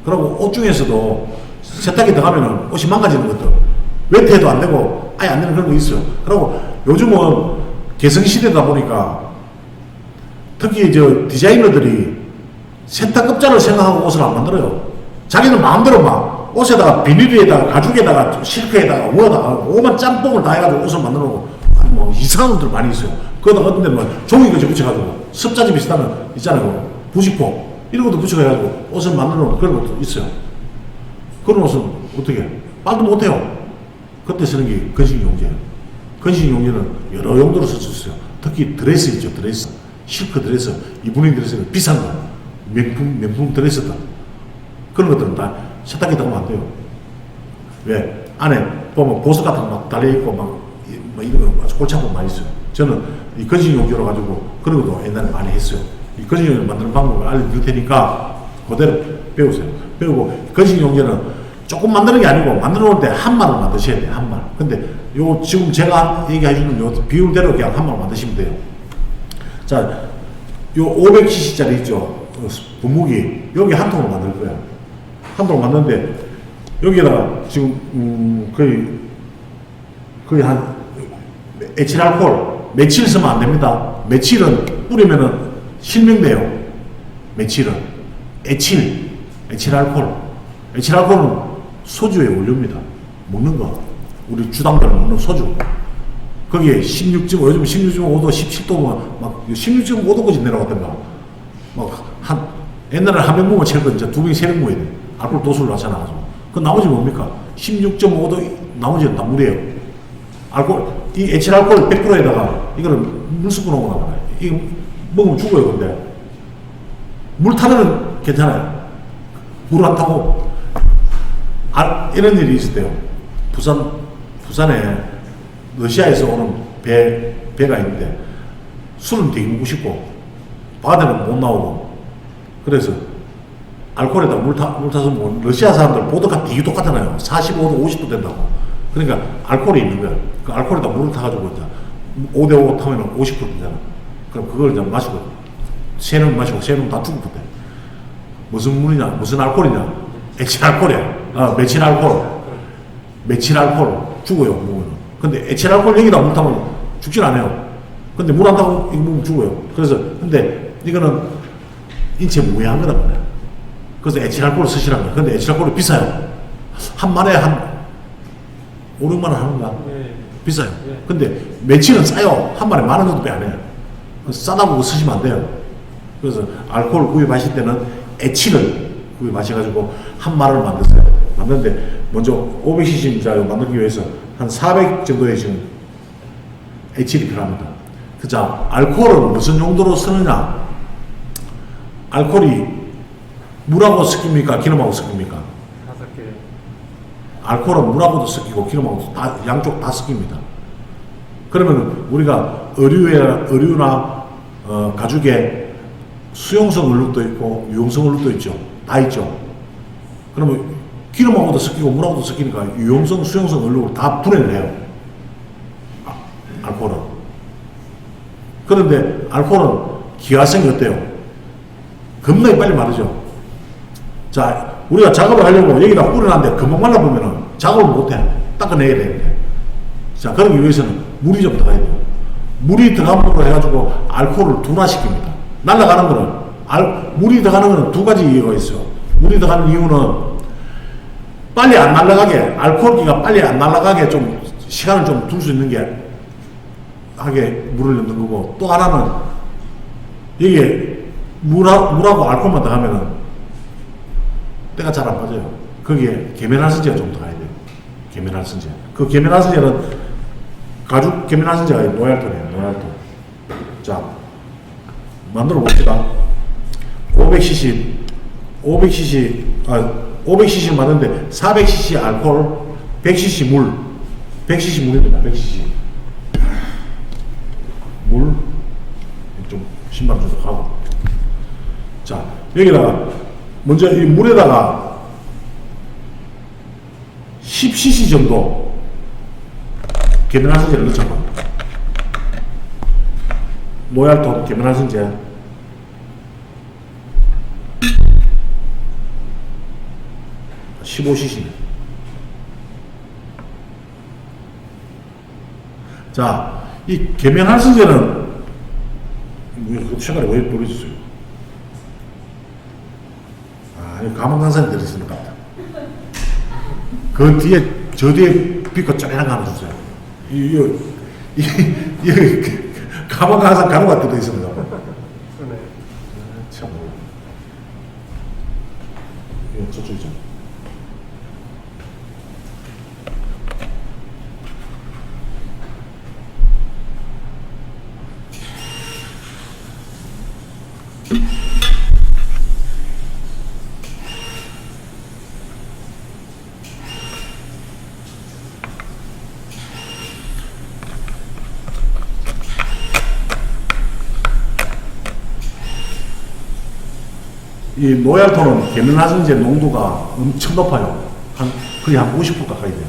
그리고 옷 중에서도 세탁이 들어가면 옷이 망가지는 것들. 웨트해도 안 되고 아예 안 되는 그런 거 있어요. 그리고 요즘은 개성시대다 보니까 특히 저 디자이너들이 세탁업자를 생각하고 옷을 안 만들어요. 자기는 마음대로 막 옷에다가 비닐에다가 가죽에다가 실크에다가 뭐에다가 오만 짬뽕을 다 해가지고 옷을 만들어 놓고 뭐 이상한 옷들 많이 있어요. 그러다 어떤 데는 뭐 종이거지 붙여가지고 습자지 비슷하면 있잖아요. 부직포 이런 것도 붙여가지고 옷을 만들어 놓은 그런 것도 있어요. 그런 옷은 어떻게 해? 빨도 못해요. 그때 쓰는 게 건식 용제예요. 건식 용제는 여러 용도로 쓸 수 있어요. 특히 드레스 있죠. 드레스 실크 드레스 이브닝 드레스는 비싼 거 명품 드레스다. 그런 것들은 다 세탁기 들어가면 안 돼요. 왜? 안에 보면 보석 같은 거 막 달려있고 막 이런 거 아주 골치 아픈 거 많이 있어요. 저는 이 건식 용제로 가지고 그런 것도 옛날에 많이 했어요. 이 건식 용제 만드는 방법을 알려드릴 테니까 그대로 배우세요. 배우고 건식 용제는 조금 만드는 게 아니고 만들어 놓을 때 한 말을 만드셔야 돼요. 한 말. 근데 요 지금 제가 얘기해 주는 요 비율대로 그냥 한 말 만드시면 돼요. 자, 요 500cc짜리 있죠. 분무기 여기 한 통을 만들 거예요. 한 통을 만드는데 여기에다가 지금 거의 한 에틸 알코올 메칠 쓰면 안 됩니다. 메칠은 뿌리면은 실명돼요. 메칠은 에틸 알코올. 에틸 알코올은 소주의 원료입니다. 먹는 거. 우리 주당들 먹는 소주. 거기에 16.5, 요즘 16.5도, 17도 막 16.5도까지 내려갔던가. 옛날에 한 병 먹으면 채울 거 이제 두 병, 세 병 먹어야 돼. 알코올 도수를 낮춰놔가지고. 그 나머지 뭡니까? 16.5도, 나머지는 다 물이에요. 이 에틸 알코올 100%에다가 이거를 물 섞어 놓고 나가요. 이거 먹으면 죽어요, 근데. 물 타면 괜찮아요. 물 안 타고. 이런 일이 있었대요. 부산에 러시아에서 오는 배가 있는데 술은 되게 먹고 싶고 바다는 못 나오고 그래서 알코올에다 물 타서 뭐 러시아 사람들 보드카 되게 똑같잖아요. 45도 50도 된다고. 그러니까 알코올이 있는 거야. 그 알코올에다 물을 타가지고 이제 5대5 타면 50% 되잖아. 그럼 그걸 이제 마시고 세 놈 마시고 세 놈 다 죽었대. 무슨 물이냐 무슨 알코올이냐 에틸 알코올이야. 메칠 알코올 죽어요. 먹으면. 근데 에틸 알코올 여기다 물 타면 죽진 않아요. 근데 물 안 타고 이거 먹으면 죽어요. 그래서 근데 이거는 인체 무해한 거다 말이야. 그래서 에틸 알코올 쓰시라는 거야. 근데 에틸 알코올이 비싸요. 한 마리에 한 5, 6만 원 하는가? 네. 비싸요. 네. 근데 메칠은 싸요. 한 마리에 10,000원 정도 빼 안 해요. 싸다고 쓰시면 안 돼요. 그래서 알코올 구입하실 때는 에틸을 구입하셔가지고 한 마리를 만드세요. 만드는데 먼저 500cc 만들기 위해서 한 400 정도의 지금 에틸이 필요합니다. 자, 알코올은 무슨 용도로 쓰느냐? 알코올이 물하고 섞입니까? 기름하고 섞입니까? 다 섞여요. 알코올은 물하고도 섞이고 기름하고도 다 양쪽 다 섞입니다. 그러면 우리가 의류나 가죽에 수용성 얼룩도 있고 유용성 얼룩도 있죠. 다 있죠. 그러면 기름하고도 섞이고 물하고도 섞이니까 유용성, 수용성, 얼룩을 다 분해를 해요. 알코올은. 그런데 알코올은 기화성이 어때요? 겁나게 빨리 마르죠. 자, 우리가 작업을 하려고 여기다 뿌려놨는데 금방 말라보면은 작업을 못해. 닦아내야 되는데. 자, 그러기 위해서는 물이 좀 들어가야 돼요. 물이 들어감으로 해가지고 알코올을 둔화시킵니다. 날아가는 거는, 물이 들어가는 거는 두 가지 이유가 있어요. 물이 들어가는 이유는 빨리 안 날아가게, 알코올기가 빨리 안 날아가게 좀 시간을 좀 둘 수 있는 게 하게 물을 넣는 거고, 또 하나는 여기에 물하고 알코올만 들어가면은 때가 잘 안 빠져요. 거기에 계면활성제가 좀 들어가야 돼요. 계면활성제. 그 계면활성제는 가죽 계면활성제가 노얄토네요. 노얄토. 자, 만들어 봅시다. 500cc 맞는데 400cc 알코올, 100cc 물, 100cc 물입니다. 100cc 물, 좀 신발 좀 하고. 자, 여기다가 먼저 이 물에다가 10cc 정도 계면활성제를 넣자고. 노얄토 계면활성제 15cc. 자, 이 계면활성제는 시간이 왜 돌려주세요? 가만강산이 들어있는 것 같다. 그 뒤에, 저 뒤에 비커 쪼매난 거 하나 주세요. 가만강산 가루가 들어있습니다. 참. 이거 저쪽이죠. 이 노얄토는 계면활성제 농도가 엄청 높아요. 거의 한 50% 가까이 돼요.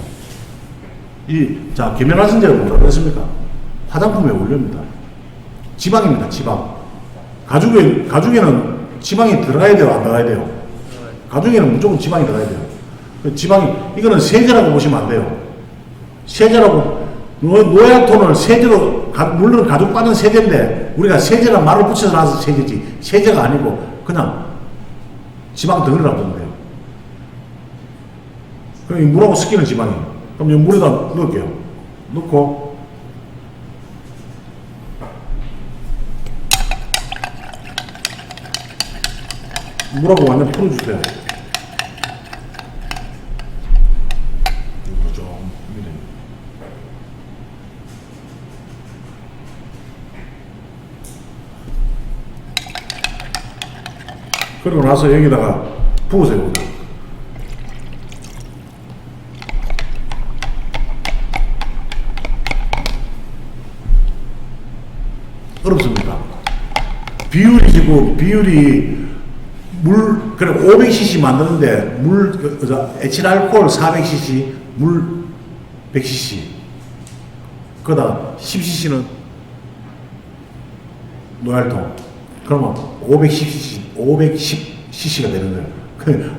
자, 계면활성제를 뭐라고 그랬습니까? 화장품에 올립니다. 지방입니다, 지방. 가죽에는 지방이 들어가야 돼요, 안 들어가야 돼요? 가죽에는 무조건 지방이 들어가야 돼요. 이거는 세제라고 보시면 안 돼요. 세제라고, 노얄토는 세제로, 물론 가죽 빠는 세제인데, 우리가 세제란 말을 붙여서 나와서 세제지, 세제가 아니고, 그냥 지방 덩어리라고 보면 돼요. 그럼 이 물하고 섞이는 지방이에요. 그럼 이 물에다 넣을게요. 넣고, 물하고 완전 풀어주세요. 이거 좀, 그리고 나서 여기다가 부으세요. 어렵습니다. 비율이 그래 500cc 만드는데 에틸 알코올 400cc, 물 100cc, 그다음 10cc는 노얄토. 그러면 510cc가 되는 거예요.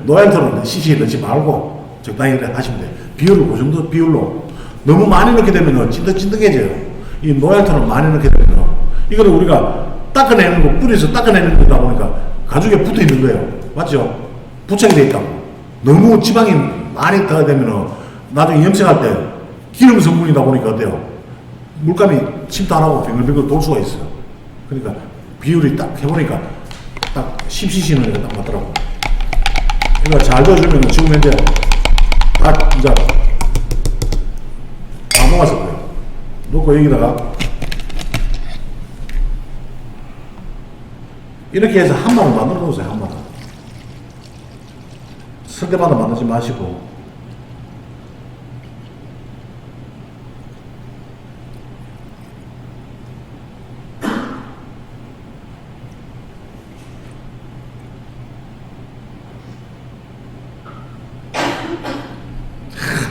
노얄토는 cc 넣지 말고 적당히 하시면 돼요. 비율을 그 정도 비율로. 너무 많이 넣게 되면 찐득찐득해져요. 이 노얄토는 많이 넣게 되면 이거는 우리가 닦아내는 거, 뿌려서 닦아내는 거다 보니까 가죽에 붙어 있는 거예요. 맞죠? 부착이 돼 있다고. 너무 지방이 많이 들어가 되면 나중에 염색할 때 기름 성분이다 보니까 어때요? 물감이 침투 안 하고 뱅글뱅글 돌 수가 있어요. 그러니까 비율이 딱 해보니까 딱 10cc는 딱 맞더라고. 그러니까 잘 넣어주면 지금 현재 이제 다 녹았을 거예요. 놓고 여기다가 이렇게 해서 한 마리 만들어 놓으세요. 한 마리. 설계마다 만들지 마시고.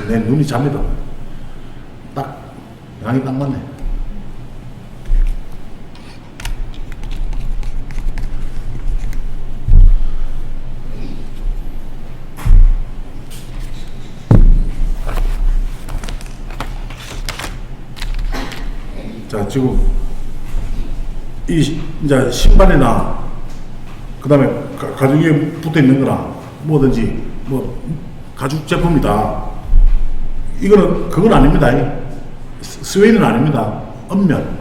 내 눈이 잡니다. 딱 양이 딱 맞네. 자, 지금 이 이제 신발이나 그 다음에 가죽에 붙어 있는 거나 뭐든지 뭐 가죽 제품이다. 이거는 그건 아닙니다. 스웨이는 아닙니다. 엄면.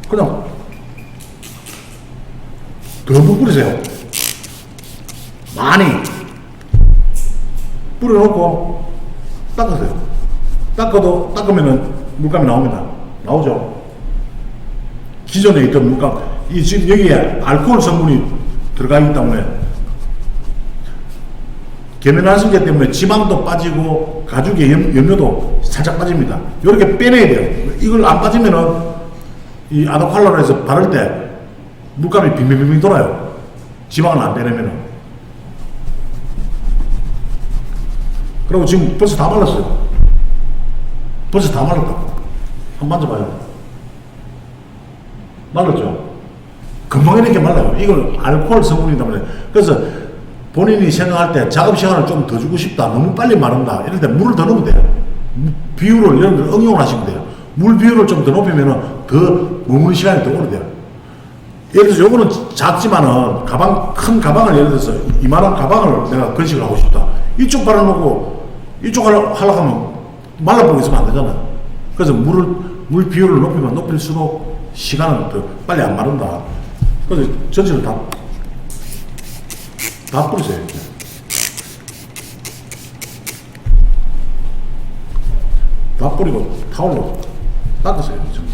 그냥 듬뿍 뿌리세요. 많이 뿌려놓고 닦으세요. 닦으면은 물감이 나옵니다. 나오죠. 기존에 있던 물감, 이 지금 여기에 알코올 성분이 들어가 있기 때문에 계면활성제 때문에 지방도 빠지고 가죽의 염료도 살짝 빠집니다. 이렇게 빼내야 돼요. 이걸 안 빠지면은 이 아도칼로에서 바를 때 물감이 빙빙빙 돌아요. 지방을 안 빼내면은. 그리고 지금 벌써 다 말랐어요. 벌써 다 말랐다. 한번 만져봐요. 말랐죠? 금방 이렇게 말라요. 이걸 알코올 성분이기 때문에. 그래서 본인이 생각할 때 작업 시간을 좀 더 주고 싶다. 너무 빨리 마른다. 이럴 때 물을 더 넣으면 돼요. 비율을 여러분들 응용을 하시면 돼요. 물 비율을 좀 더 높이면 더 머무는 시간이 더 오래 돼요. 예를 들어서 요거는 작지만은 큰 가방을 예를 들어서 이만한 가방을 내가 건식을 하고 싶다. 이쪽 발라놓고 이쪽 하려고 하면 말라보고 있으면 안 되잖아. 그래서 물 비율을 높이면 높일수록 시간은 더 빨리 안 마른다. 그래서 전체를 다 뿌리세요. 다 뿌리고 타올로 닦으세요. 전부.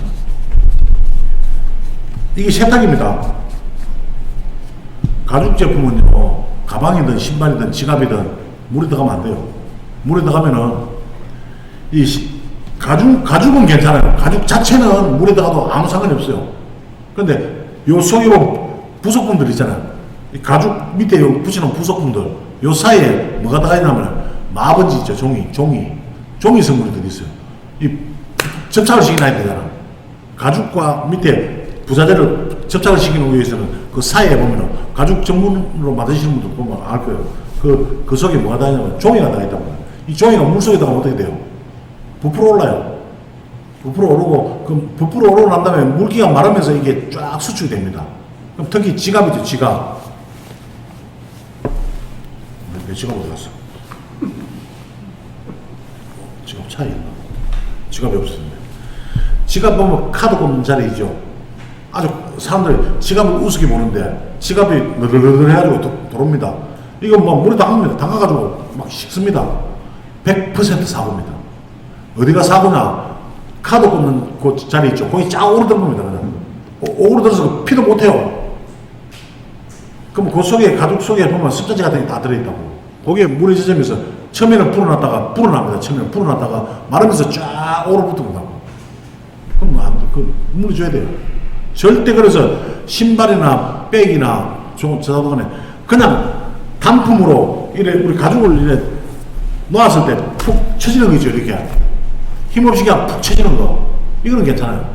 이게 세탁입니다. 가죽 제품은요, 가방이든 신발이든 지갑이든 물에 들어가면 안 돼요. 물에 들어가면은 가죽은 괜찮아요. 가죽 자체는 물에 들어가도 아무 상관이 없어요. 근데 요 속에 부속품들 있잖아요. 이 가죽 밑에 요 붙이는 부속품들, 요 사이에 뭐가 들어가 있냐면 마번지 있죠. 종이 성분이 들어있어요. 이 접착을 시켜놔야 되잖아. 가죽과 밑에 부자재를 접착을 시키는 위해서는 그 사이에 보면은 가죽 전문으로 만드시는 분들 보면 알 거예요. 그 속에 뭐가 들어있냐면 종이가 들어있다고. 이 종이가 물 속에 들어가면 어떻게 돼요? 부풀어 올라요. 부풀어 오르고, 그럼 부풀어 오르고 난 다음에 물기가 마르면서 이게 쫙 수축이 됩니다. 그럼 특히 지갑이죠, 지갑. 내 지갑 어디 갔어? 지갑 차이 있나? 지갑이 없었는데. 지갑 보면 카드 꽂는 자리이죠. 아주 사람들이 지갑을 우습게 보는데, 지갑이 너덜너덜 해가지고 도릅니다. 이건 뭐 물에 담갑니다. 담가가지고 막 식습니다. 100% 사고입니다. 어디가 사고냐? 카드 꽂는 그 자리 있죠. 거기 쫙 오르던 겁니다. 그냥. 오르들어서 피도 못해요. 그럼 그 속에, 가죽 속에 보면 습자재 같은 게 다 들어있다고. 거기에 물이 젖으면서 처음에는 불어났다가 불어납니다. 처음에는 불어났다가 마르면서 쫙 오르붙는다고. 그럼 물이 줘야 돼요. 절대 그래서 신발이나 백이나 저다보면 그냥 단품으로 이래 우리 가죽을 이래 놓았을 때 푹 쳐지는 거죠. 이렇게. 힘없이 그냥 푹 쳐지는 거. 이거는 괜찮아요.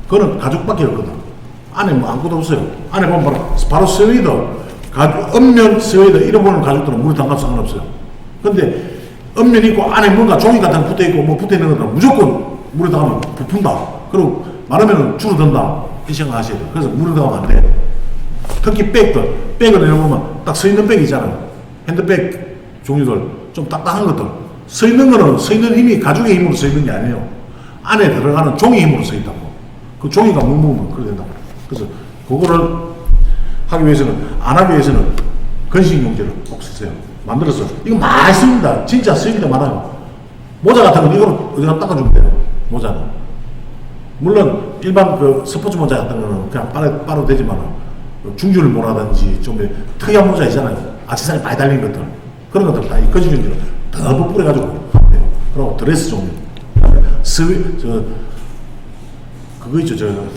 그거는 가죽밖에 없거든. 안에 뭐 아무것도 없어요. 안에 보면 바로 스웨이더, 엄면 스웨이더 이런 거는 가죽들은 물에 담가도 상관없어요. 근데 엄면 있고 안에 뭔가 종이 같은 거 붙어 있고 뭐 붙어 있는 것들은 무조건 물에 담가면 부푼다. 그리고 마르면 줄어든다. 이 생각 하셔야 돼요. 그래서 물에 담가면 안 돼. 특히 백은 이런 보면 딱 서 있는 백 있잖아요. 핸드백 종류들 좀 딱딱한 것들. 서 있는 거는 서 있는 힘이 가죽의 힘으로 서 있는 게 아니에요. 안에 들어가는 종이 힘으로 서 있다고. 그 종이가 묵묵으면 그래 된다고. 그래서 그거를 하기 위해서는, 안 하기 위해서는 건식용제를 꼭 쓰세요. 만들어서. 이거 많이 씁니다. 진짜 쓰임도 많아요. 모자 같은 건 이거로 어디가 닦아주면 돼요. 모자는. 물론 일반 그 스포츠 모자 같은 거는 그냥 빨아도 되지만 중줄 모라든지 좀 특이한 모자 있잖아요. 액세서리 많이 달린 것들. 그런 것들 다 이 건식용제로 더 뿌려가지고 돼요. 그리고 드레스 종류. 그거 있죠.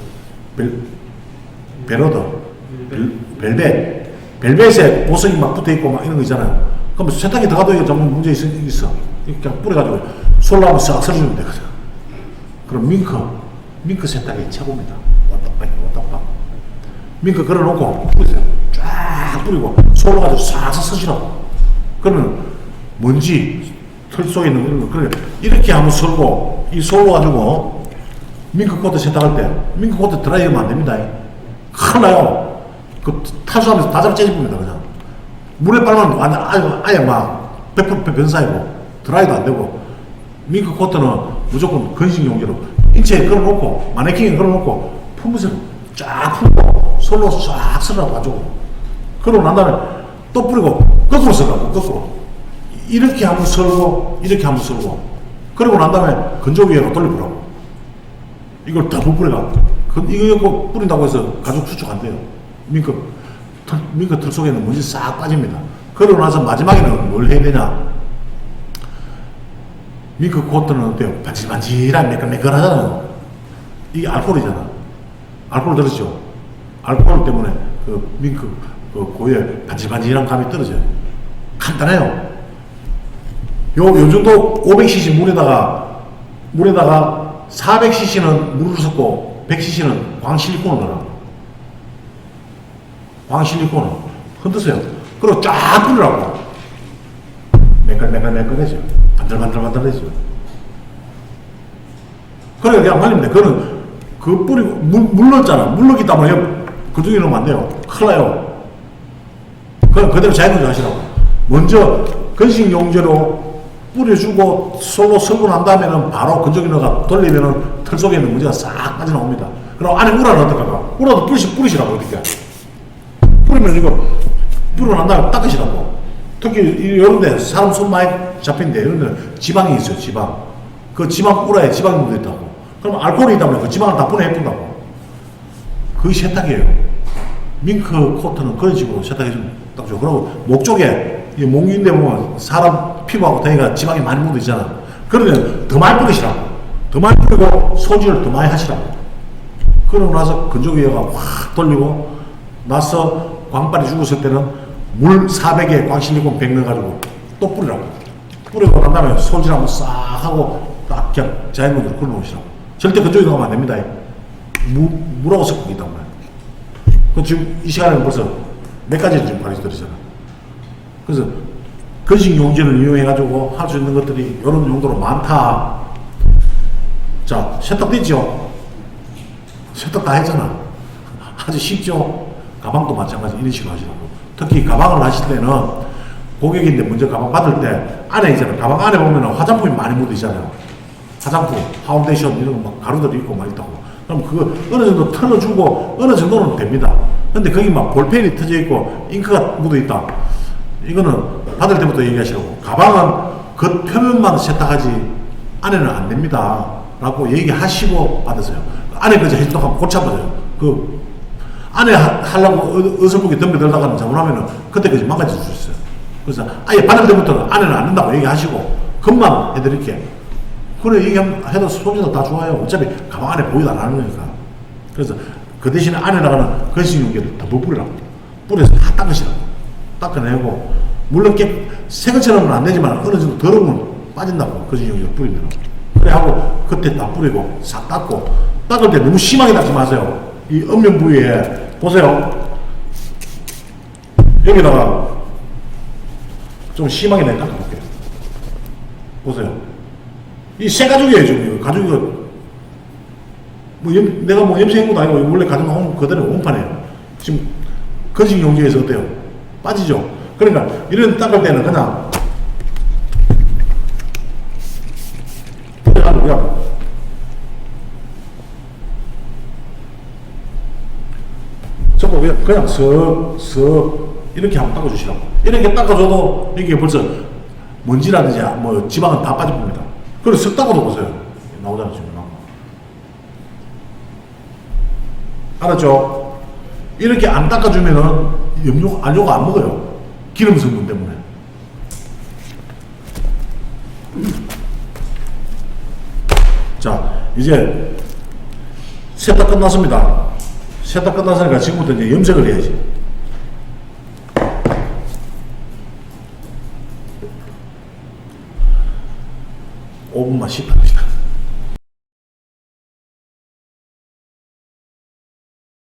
벨벳에 보석이 막 붙어 있고 막 이런 거 있잖아요. 그럼 세탁기 들어가도 이거 전부 문제 있어. 이렇게 뿌려가지고 솔로 한번 싹 설주면 되거든. 그럼 밍크 세탁이 최고입니다. 왔다 빡. 밍크 걸어놓고 뿌리세요. 쫙 뿌리고 솔로 가지고 싹싹 서시라고. 그러면 먼지 털 속에 있는 이런 거 그래 이렇게 한번 설고 이 솔로 가지고 밍크 코트 세탁할 때 밍크 코트 드라이하면 안 됩니다. 큰일 나요. 그 탈수하면서 다 째집니다 그냥. 물에 빨면 완전 아예 막 100% 변사이고 드라이도 안 되고 밍크 코트는 무조건 건식용기로 인체에 걸어놓고 마네킹에 걸어놓고 품으세요. 쫙 풀고 솔로 싹 쓸어가지고 가지고 그러고 난 다음에 또 뿌리고 거꾸로 쓸라고 거꾸로 이렇게 한번 설고 이렇게 한번 설고 그러고 난 다음에 건조기에로 돌려보라고 이걸 다 부풀어가 이거 뿌린다고 해서 가죽 수축 안 돼요. 밍크 털 속에는 먼지 싹 빠집니다. 그러고 나서 마지막에는 뭘 해야 되냐 밍크 코트는 어때요? 반질반질한 매끈매끈하잖아요. 이게 알코올이잖아. 알코올 들었죠? 알코올 때문에 그 밍크 그 고유의 반질반질한 감이 떨어져요. 간단해요. 요 정도 500cc 물에다가 400cc는 물을 섞고 100cc는 광실리콘을 넣어라. 광실리콘을 흔드세요. 그리고 쫙 뿌리라고. 매끈매끈해져. 반들반들해져. 그래 그냥 말리면 돼. 그거는 그 뿌리고 물 넣었잖아. 물 넣기 때문에 그중에 넣으면 안 돼요. 큰일 나요. 그럼 그대로 자연으로 하시라고. 먼저 건식 용제로 뿌려주고 솔로 설고 난 다음에는 바로 건조기 넣어가 돌리면은 털 속에 있는 문제가 싹 빠져나옵니다. 그럼 안에 우라는 어떡할까? 우라도 뿌리시라고 이렇게. 뿌리면 이거 뿌리고 난 다음에 닦으시라고. 특히 이런 데 사람 손 많이 잡힌데 이런 데는 지방이 있어요. 지방. 그 지방 우라에 지방이 묻어있다고. 그럼 알코올이 있다면 그 지방을 다 분해해준다고. 그게 세탁이에요. 밍크 코트는 그런 식으로 세탁해주면 딱 좋아. 그리고 목 쪽에 이 목인데 보면 사람 피부하고 다니가 지방이 많이 묻어 있잖아. 그러면 더 많이 뿌리시라고. 더 많이 뿌리고 소질을 더 많이 하시라고. 그러고 나서 건조기가 확 돌리고 나서 광빨이 죽었을 때는 물 400에 광실리콘 100 넣어가지고 또 뿌리라고. 뿌리고 난 다음에 소질 한번 싹 하고 딱 그냥 자연문으로 걸어놓으시라고. 절대 그쪽에 가면 안 됩니다. 물하고 섞이기 때문에. 그 지금 이 시간에는 벌써 몇 가지를 지금 가르쳐드리잖아. 그래서 건식 용지를 이용해가지고 할 수 있는 것들이 이런 용도로 많다. 자, 세탁 됐죠? 세탁 다 했잖아. 아주 쉽죠? 가방도 마찬가지 이런 식으로 하시라고. 특히 가방을 하실 때는 고객인데 먼저 가방 받을 때 안에 있잖아요. 가방 안에 보면 화장품이 많이 묻어 있잖아요. 화장품, 파운데이션 이런 거 막 가루들이 있고 막 있다고. 그럼 그거 어느 정도 털어주고 어느 정도는 됩니다. 근데 거기 막 볼펜이 터져 있고 잉크가 묻어 있다. 이거는 받을 때부터 얘기하시라고. 가방은 그 표면만 세탁하지 안에는 안 됩니다. 라고 얘기하시고 받으세요. 안에 그저 해주다가 고쳐버려요. 그 안에 하려고 어설프게 덤벼들다가는 잘못하면은 그때까지 망가질 수 있어요. 그래서 아예 받을 때부터는 안에는 안 된다고 얘기하시고 금방 해드릴게. 그래 얘기해도 소지도 다 좋아요. 어차피 가방 안에 보이도 안 하는 거니까. 그래서 그 대신에 안에다가는 건식 용기를 더 뿌리라고. 뿌려서 다 닦으시라고. 닦아내고 물론 새 것처럼은 안 되지만 어느 정도 더러우면 빠진다고. 건식 용기를 뿌리면. 그래 하고 그때 딱 뿌리고 싹 닦고 닦을 때 너무 심하게 닦지 마세요. 이 읍면 부위에 보세요. 여기다가 좀 심하게 내가 닦아볼게요. 보세요. 이 새 가죽이에요, 지금. 가죽이가, 내가 뭐 염색한 것도 아니고, 원래 가죽 나오는 그대로 온판이에요. 지금, 건식 용기에서 어때요? 빠지죠? 그러니까, 이런 닦을 때는 그냥, 그냥 슥, 이렇게 한번 닦아주시라고. 이렇게 닦아줘도, 이게 벌써 먼지라든지 뭐 지방은 다 빠집니다. 그리고 쓱 닦아도 보세요. 나오잖아, 지금. 알았죠? 이렇게 안 닦아주면은 안료가 안 먹어요. 기름 성분 때문에. 자, 이제 세탁 끝났습니다. 세탁 끝났으니까 지금부터 이제 염색을 해야지. 5분만 씹합시다.